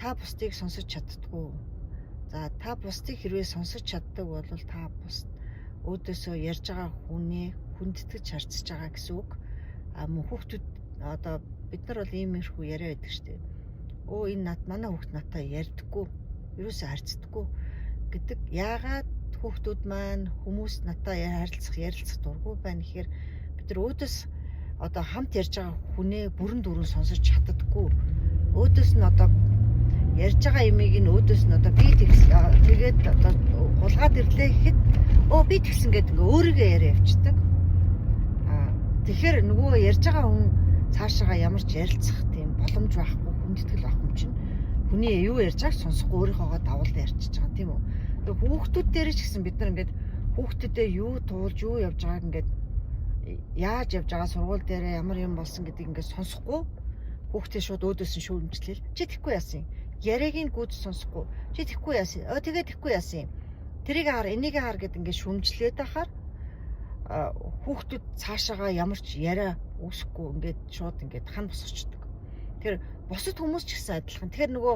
та бусдыг сонсож чаддгүй. За та бусдыг хэрвээ сонсож чаддаг бол та бус өөдөөсөө ярьж байгаа хүнээ хүндэтгэж харьцаж байгаа гэсэн үг. Мөн хүүхдүүд одоо бид нар бол иймэрхүү яриа байдаг шүү дээ. Энэ манай хүүхд надтай ярьдаггүй, ерөөсөө харьцдаггүй гэдэг. Яагаад хүүхдүүд маань хүмүүс надтай ярилцах дургүй байна гэхээр бид нар өөдөөс одоо хамт ярьж байгаа хүнээ бүрэн дүүрэн сонсож чаддаггүй. Өөдөөс нь одоо ярьж байгаа имийг нь өөдөөс нь одоо би тэгээд одоо гулгаад ирлээ гэхэд би тэгсэн гэдэг ингээ өөрийгөө яриа явчихдаг. Тэгэхээр нөгөө ярьж байгаа хүн цаашаага ямар ч ярилцах тийм боломж байхгүй, хүндэтгэл байхгүй чинь хүний юу ярьж байгааг сонсохгүй өөрийнхоогоо давуулж ярьчихж байгаа тийм үү. Тэгээ хүүхдүүд дээр ч гэсэн бид нар ингээд хүүхдүүдэд юу туулж юу явж байгааг ингээд яаж явж байгаа сургууль дээр ямар юм болсон гэдгийг ингээд сонсохгүй хүүхдээ шууд өөдөөс нь шүүмжлээл. Чи тэгхгүй яасан юм? Яриагийн гүйж сонсохгүй. Чи тэгхгүй яасан? Тэгээд тэгхгүй яасан юм? Тэрийг хаар, энийг хаар гэд ингээд шүүмжлээд байхаар хүүхдүүд цаашаага ямар ч яриа үүсэхгүй ингээд шууд ингээд хан босгочдөг. Тэгэхээр бусад хүмүүс ч гэсэн адилхан. Тэгэхээр нөгөө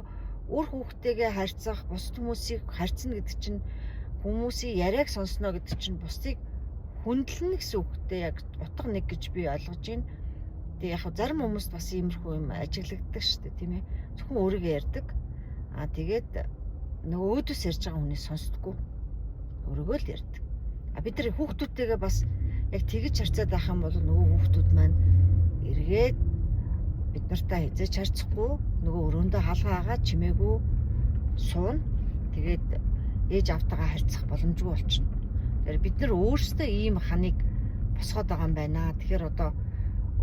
өөр хүүхдтэйгээ харьцах, бусад хүмүүсийг харьцна гэдэг чинь хүмүүсийн яриаг сонсно гэдэг чинь бусдыг хүндлэнэ гэсэн үгтэй яг утга нэг гэж би ойлгож байна. Тэгээ яг зарим хүмүүст бас иймэрхүү юм ажиглагддаг шүү дээ, тийм ээ. Зөвхөн өөрийгөө ярьдаг. Тэгээд нөгөө өөдөөс ярьж байгаа хүнээ сонсдоггүй. Өөрийгөө л ярьдаг. Бид нар хүүхдүүдтэйгээ бас яг тэгж харьцаад байх юм бол нөгөө хүүхдүүд маань эргээд бид нартай хязгаарч харьцахгүй, нөгөө өрөөндөө хаалгаагаа чимээгүй суун. Тэгээд ээж автагаа харьцах боломжгүй болчихно. Тэгэхээр бид нар өөрсдөө ийм ханыг босгоод байгаа юм байна. Тэгэхээр одоо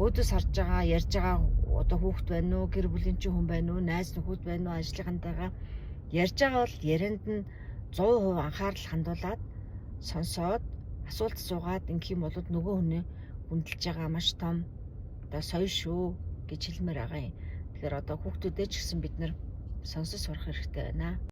өөдөөс харж байгаа, ярьж байгаа одоо хүүхд байна уу, гэр бүлийн чинь хүн байна уу, найз нөхөд байна уу, ажлынхантайгаа ярьж байгаа бол ярианд нь 100% анхаарал хандуулад сонсоод асуулт суугаад ингэх юм бол нөгөө хүнээ хүндэлж байгаа маш том одоо соёл шүү гэж хэлмээр байгаа юм. Тэгэхээр одоо хүүхдүүдээ ч гэсэн бид нар сонсож сурах хэрэгтэй байна.